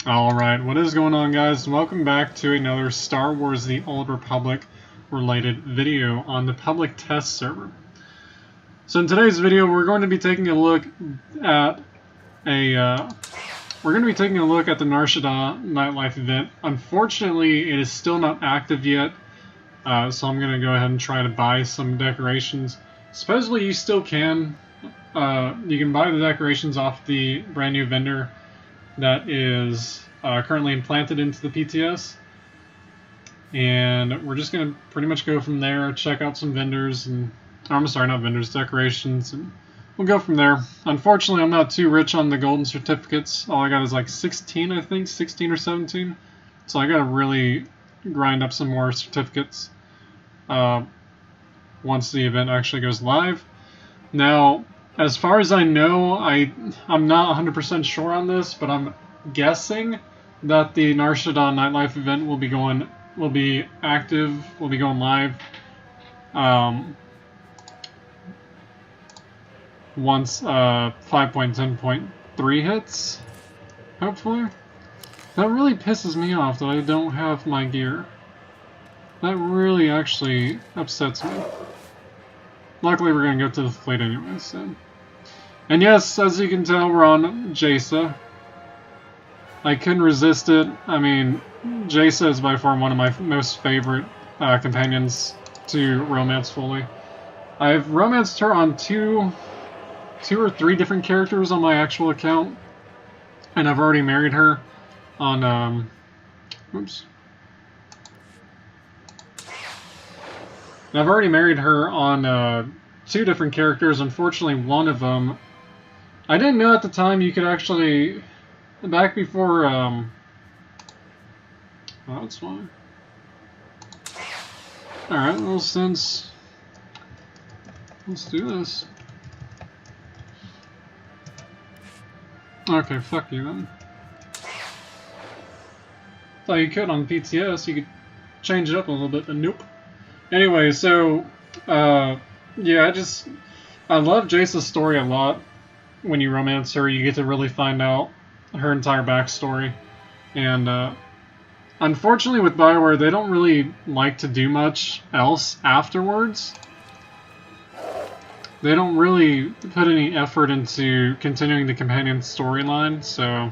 Alright, what is going on, guys? Welcome back to another Star Wars The Old Republic related video on the public test server. So in today's video we're going to be taking a look at the Nar Shaddaa Nightlife event. Unfortunately, it is still not active yet, so I'm going to go ahead and try to buy some decorations. Supposedly you still can. You can buy the decorations off the brand new vendor that is currently implanted into the PTS, and we're just going to pretty much go from there, check out some vendors, and I'm sorry, not vendors, decorations, and we'll go from there. Unfortunately, I'm not too rich on the golden certificates. All I got is like 16, I think, 16 or 17, so I got to really grind up some more certificates once the event actually goes live. Now, as far as I know, I'm not 100% sure on this, but I'm guessing that the Nar Shaddaa Nightlife event will be going live once 5.10.3 hits, hopefully. That really pisses me off that I don't have my gear. That really actually upsets me. Luckily, we're going to go to the fleet anyway, so. And yes, as you can tell, we're on Jaisa. I couldn't resist it. I mean, Jaisa is by far one of my most favorite companions to romance fully. I've romanced her on two or three different characters on my actual account, and I've already married her on, oops. And I've already married her on two different characters. Unfortunately, one of them, I didn't know at the time you could actually, back before, oh, that's fine. Alright, well, let's do this. Okay, fuck you then. Thought you could on PTS, you could change it up a little bit, but nope. Anyway, so, yeah, I love Jaisa's story a lot. When you romance her, you get to really find out her entire backstory. And, unfortunately with BioWare, they don't really like to do much else afterwards. They don't really put any effort into continuing the companion storyline, so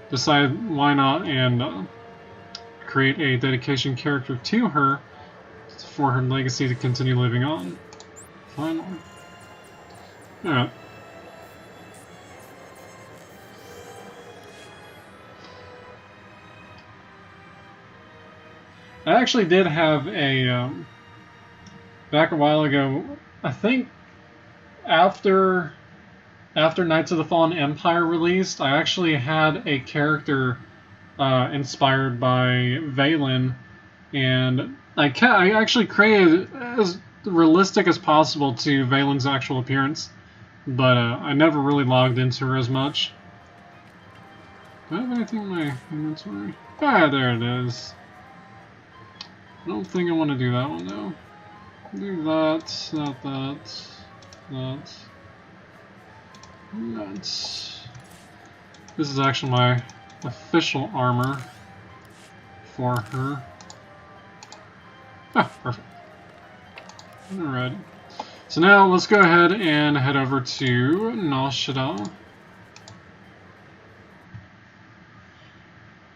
decided why not and create a dedication character to her for her legacy to continue living on. Finally. Alright. I actually did have a, back a while ago, I think after Knights of the Fallen Empire released, I actually had a character inspired by Valen, and I actually created as realistic as possible to Valen's actual appearance, but I never really logged into her as much. Do I have anything in my inventory? Ah, there it is. I don't think I want to do that one though. Do that, not that, that. This is actually my official armor for her. Ah, perfect. Alright. So now let's go ahead and head over to Nar Shaddaa.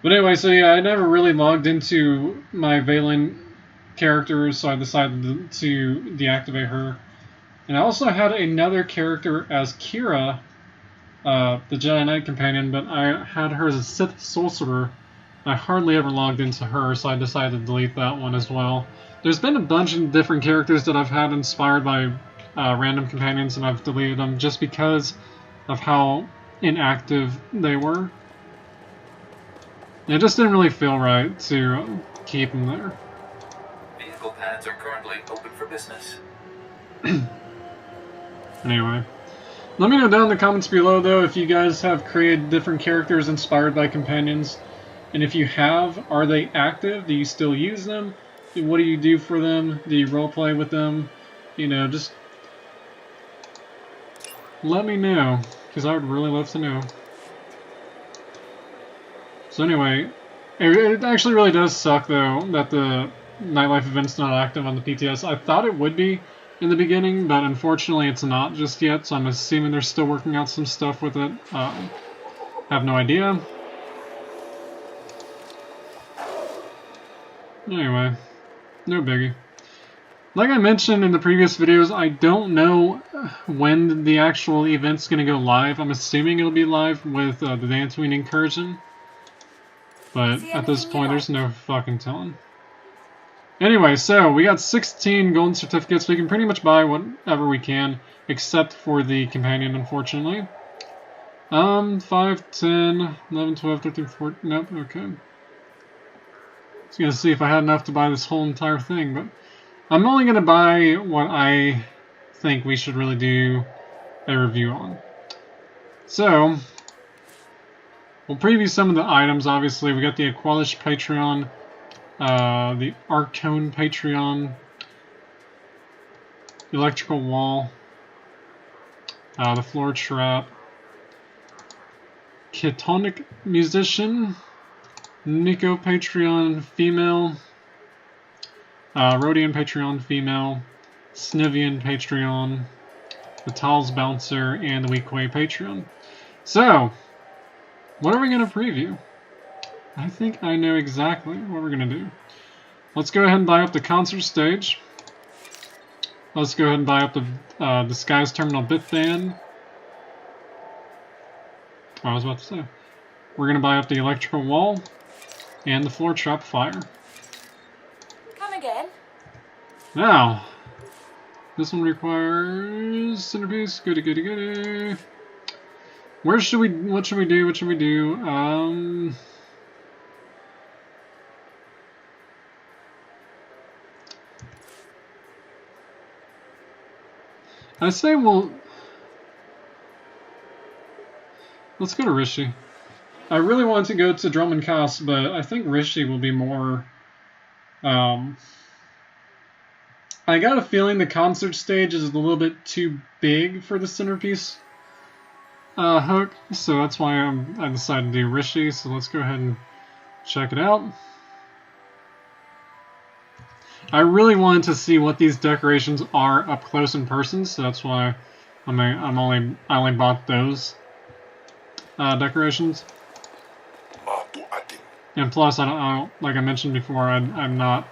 But anyway, so yeah, I never really logged into my Valen character, so I decided to deactivate her. And I also had another character as Kira, the Jedi Knight companion, but I had her as a Sith sorcerer. I hardly ever logged into her, so I decided to delete that one as well. There's been a bunch of different characters that I've had inspired by random companions, and I've deleted them just because of how inactive they were. It just didn't really feel right to keep them there. Vehicle pads are currently open for business. Anyway, let me know down in the comments below, though, if you guys have created different characters inspired by companions. And if you have, are they active? Do you still use them? What do you do for them? Do you roleplay with them? You know, just let me know, because I would really love to know. So anyway, it actually really does suck though that the nightlife event's not active on the PTS. I thought it would be in the beginning, but unfortunately it's not just yet, so I'm assuming they're still working out some stuff with it. Have no idea. Anyway, no biggie. Like I mentioned in the previous videos, I don't know when the actual event's going to go live. I'm assuming it'll be live with the Dantooine Incursion. But at this point, there's no fucking telling. Anyway, so we got 16 golden certificates. We can pretty much buy whatever we can, except for the companion, unfortunately. 5, 10, 11, 12, 13, 14. Nope, okay. I was going to see if I had enough to buy this whole entire thing, but I'm only going to buy what I think we should really do a review on. So, we'll preview some of the items, obviously. We got the Aqualish Patreon, the Arctone Patreon, Electrical Wall, the Floor Trap, Ketonic Musician, Nico Patreon Female, Rhodian Patreon Female, Snivian Patreon, the Tiles Bouncer, and the Weequay Patreon. So, what are we going to preview? I think I know exactly what we're going to do. Let's go ahead and buy up the concert stage. Let's go ahead and buy up the Disguise Terminal Bit Band. I was about to say. We're going to buy up the Electrical Wall and the Floor Trap Fire. Come again. Now, this one requires centerpiece. Goody, goody, goody. Where should we? What should we do? What should we do? I say, well, let's go to Rishi. I really want to go to Drum and Cast, but I think Rishi will be more. I got a feeling the concert stage is a little bit too big for the centerpiece hook, so that's why I decided to do Rishi. So let's go ahead and check it out. I really wanted to see what these decorations are up close in person, so that's why I only bought those decorations. And plus, I don't like I mentioned before, I'm not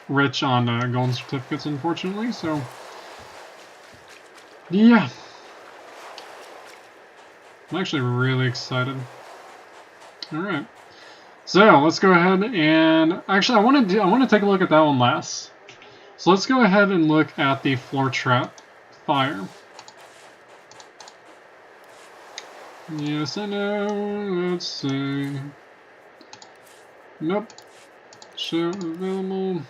rich on golden certificates, unfortunately. So yeah, I'm actually really excited. All right. So let's go ahead and actually I want to take a look at that one last. So let's go ahead and look at the Floor Trap Fire. Yes, I know. Let's see. Nope. Show available.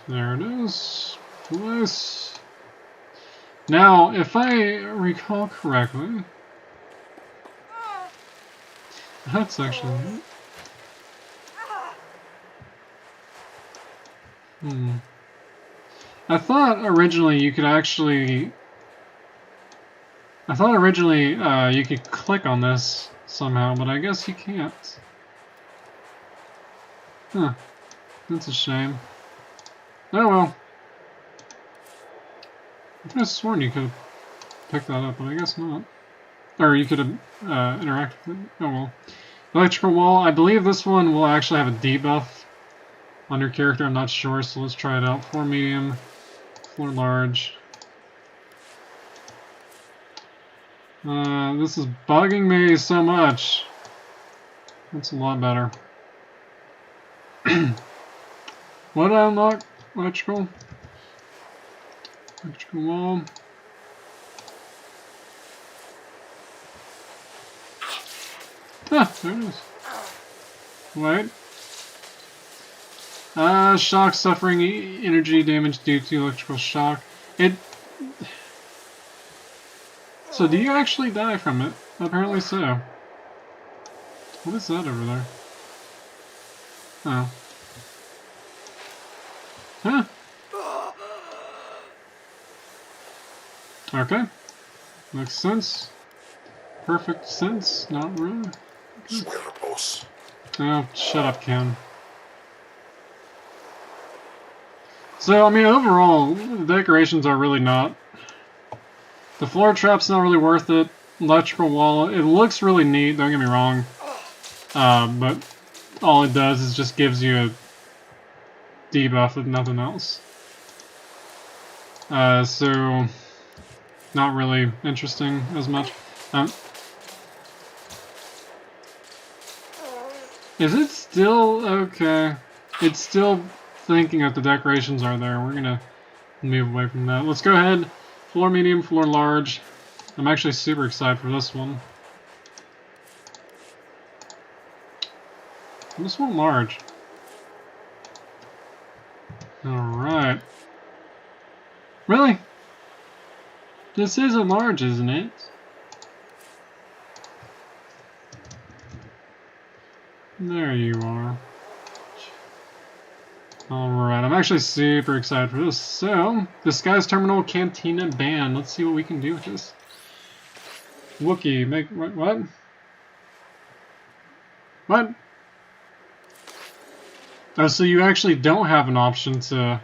There it is. Place. Now, if I recall correctly. That's actually... I thought originally you could actually... you could click on this somehow, but I guess you can't. Huh. That's a shame. Oh well. I could have sworn you could have picked that up, but I guess not. Or you could have interacted with it. Oh well. Electrical Wall. I believe this one will actually have a debuff on your character. I'm not sure, so let's try it out. Floor medium, floor large. This is bugging me so much. That's a lot better. What did I unlock? Electrical. Electrical Wall. Ah, there it is. Wait. Shock suffering energy damage due to electrical shock. So do you actually die from it? Apparently so. What is that over there? Oh. Huh. Okay. Makes sense. perfect sense. Not really. Swear, boss. Oh, shut up, Ken. So, I mean, overall, the decorations are really not. The floor trap's not really worth it. Electrical wall, it looks really neat, don't get me wrong. But all it does is just gives you a debuff with nothing else. So, not really interesting as much. Is it still okay? It's still thinking that the decorations are there. We're gonna move away from that. Let's go ahead. Floor medium, floor large. I'm actually super excited for this one. This one large. Alright. Really? This is a large, isn't it? There you are. Alright, I'm actually super excited for this. So, Disguise Terminal Cantina Band. Let's see what we can do with this. Wookie, make... What? What? Oh, so you actually don't have an option to...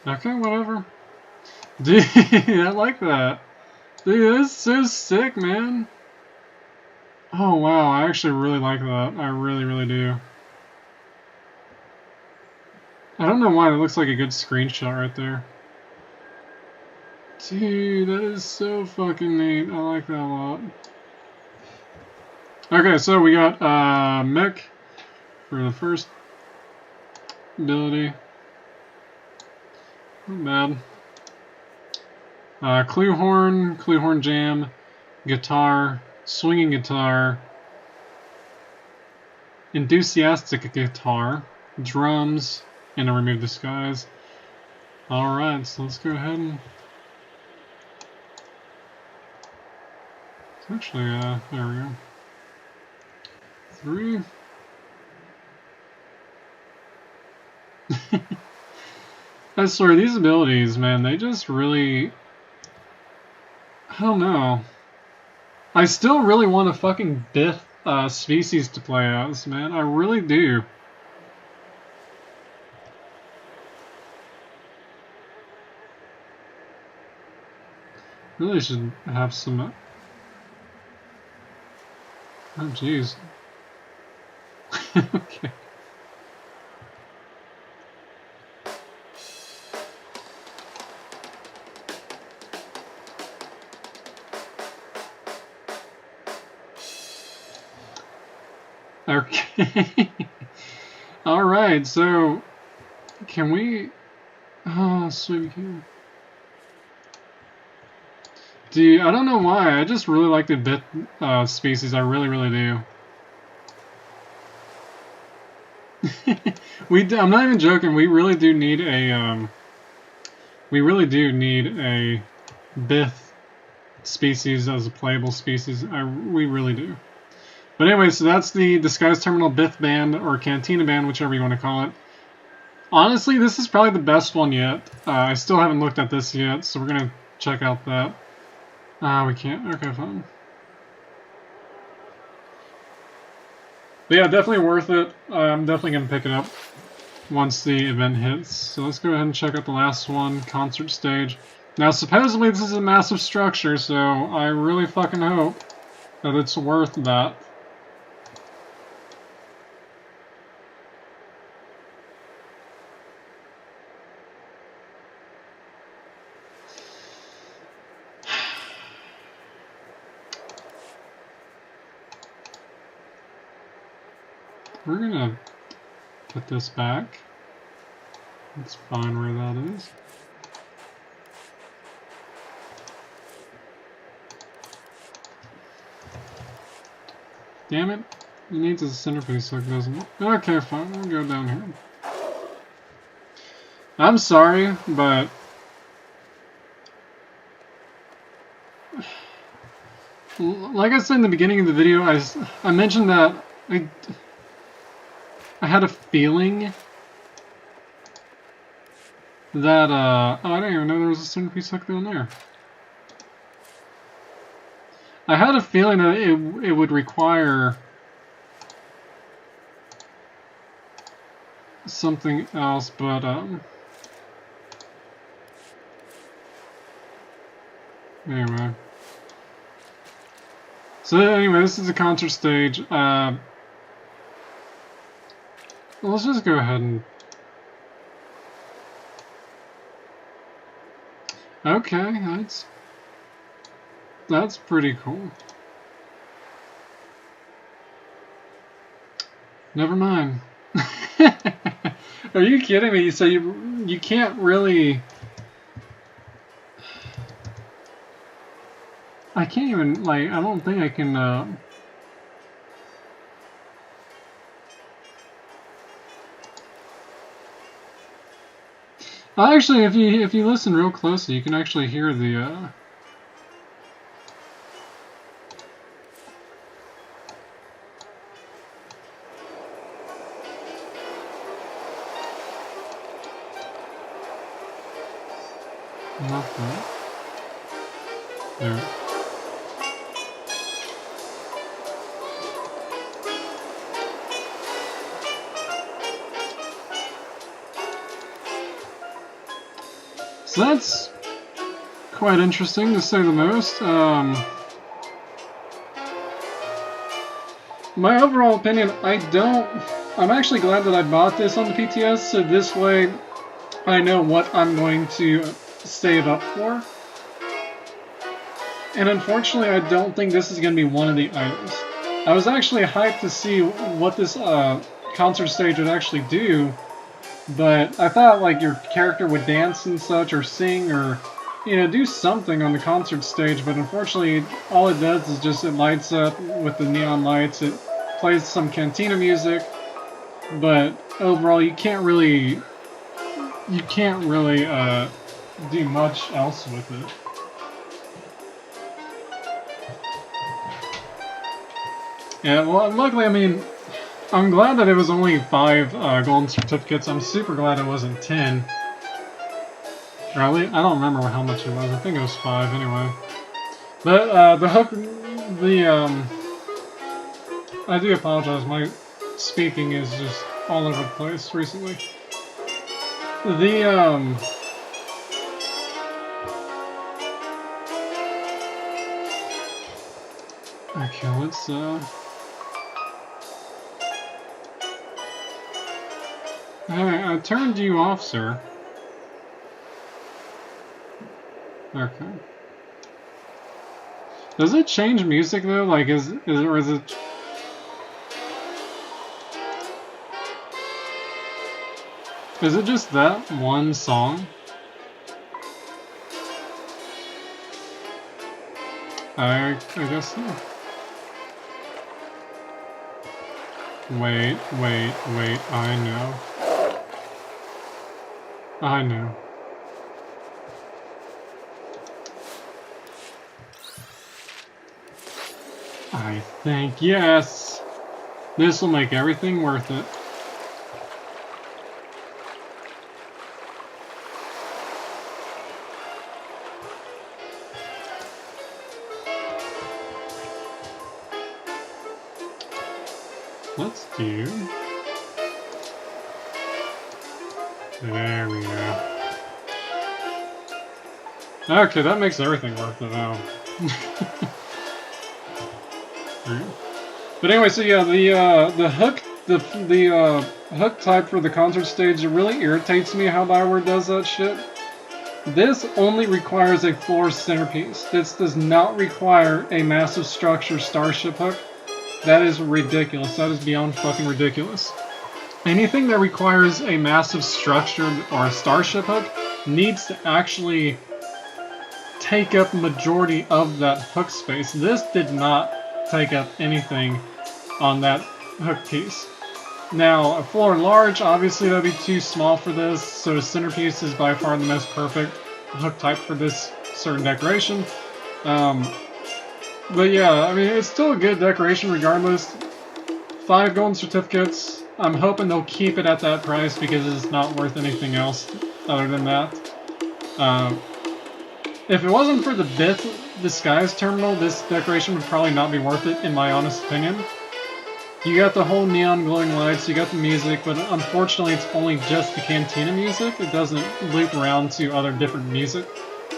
Okay, whatever. Dude, I like that. Dude, that's so sick, man. Oh, wow, I actually really like that. I really, really do. I don't know why, it looks like a good screenshot right there. Dude, that is so fucking neat. I like that a lot. Okay, so we got mech for the first ability. Not bad. Clue horn jam, guitar, swinging guitar, enthusiastic guitar, drums, and a remove disguise. Alright, so let's go ahead and... Actually, there we go. 3. I swear, these abilities, man, they just really... I don't know. I still really want a fucking Bith species to play as, man. I really do. Really should have some... Oh, jeez. Okay. Okay. Alright, so... Can we... Oh, sweet, we can. Dude, I don't know why. I just really like the Bith species. I really, really do. I'm not even joking. We really do need a Bith species as a playable species. We really do. But anyway, so that's the Disguise Terminal Bith Band or Cantina Band, whichever you want to call it. Honestly, this is probably the best one yet. I still haven't looked at this yet, so we're gonna check out that. We can't. Okay, fine. But yeah, definitely worth it. I'm definitely going to pick it up once the event hits. So let's go ahead and check out the last one, Concert Stage. Now, supposedly this is a massive structure, so I really fucking hope that it's worth that. We're gonna put this back. Let's find where that is. Damn it. It needs a centerpiece hook, doesn't it? Okay, fine. We'll go down here. I'm sorry, but... Like I said in the beginning of the video, I mentioned that I had a feeling that, oh, I didn't even know there was a centerpiece hook down there. I had a feeling that it would require something else, but anyway. So anyway, this is the concert stage. Let's just go ahead and... Okay, that's pretty cool. Never mind. Are you kidding me? So you can't really... I can't even, like, I don't think I can, actually, if you listen real closely, you can actually hear the, not that. There. So that's quite interesting, to say the most. My overall opinion, I'm actually glad that I bought this on the PTS, so this way I know what I'm going to save up for. And unfortunately, I don't think this is going to be one of the items. I was actually hyped to see what this concert stage would actually do, but I thought like your character would dance and such, or sing, or do something on the concert stage. But unfortunately, all it does is just it lights up with the neon lights. It plays some cantina music, but overall, you can't really do much else with it. Yeah, well, luckily, I mean, I'm glad that it was only 5 golden certificates. I'm super glad it wasn't 10. Or at least, I don't remember how much it was. I think it was 5 anyway. But the hook, I do apologize. My speaking is just all over the place recently. Okay, let's Alright, I turned you off, sir. Okay. Does it change music though? Like, is it? Is it just that one song? I guess so. Wait, I know. I know. I think, yes! This will make everything worth it. Let's do... There we go. Okay, that makes everything worth it now. But anyway, so yeah, the hook, the hook type for the concert stage, it really irritates me how Bioware does that shit. This only requires a floor centerpiece. This does not require a massive structure starship hook. That is ridiculous. That is beyond fucking ridiculous. Anything that requires a massive structure or a starship hook needs to actually take up the majority of that hook space. This did not take up anything on that hook piece. Now, a floor large, obviously that'd be too small for this, so a centerpiece is by far the most perfect hook type for this certain decoration. But yeah, I mean, it's still a good decoration regardless. 5 golden certificates. I'm hoping they'll keep it at that price because it's not worth anything else other than that. If it wasn't for the bits Disguise Terminal, this decoration would probably not be worth it, in my honest opinion. You got the whole neon glowing lights, you got the music, but unfortunately it's only just the Cantina music. It doesn't loop around to other different music,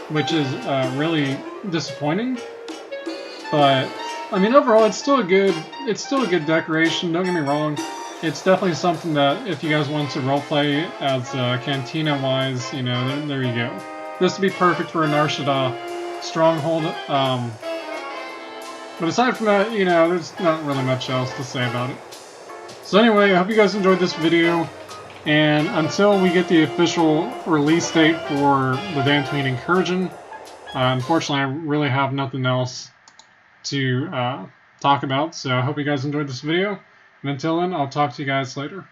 which is really disappointing. But I mean, overall, it's still a good decoration. Don't get me wrong. It's definitely something that if you guys want to roleplay as Cantina-wise, you know, there you go. This would be perfect for a Nar Shaddaa stronghold. But aside from that, you know, there's not really much else to say about it. So anyway, I hope you guys enjoyed this video. And until we get the official release date for the Dantooine Incursion, unfortunately, I really have nothing else to talk about. So I hope you guys enjoyed this video. And until then, I'll talk to you guys later.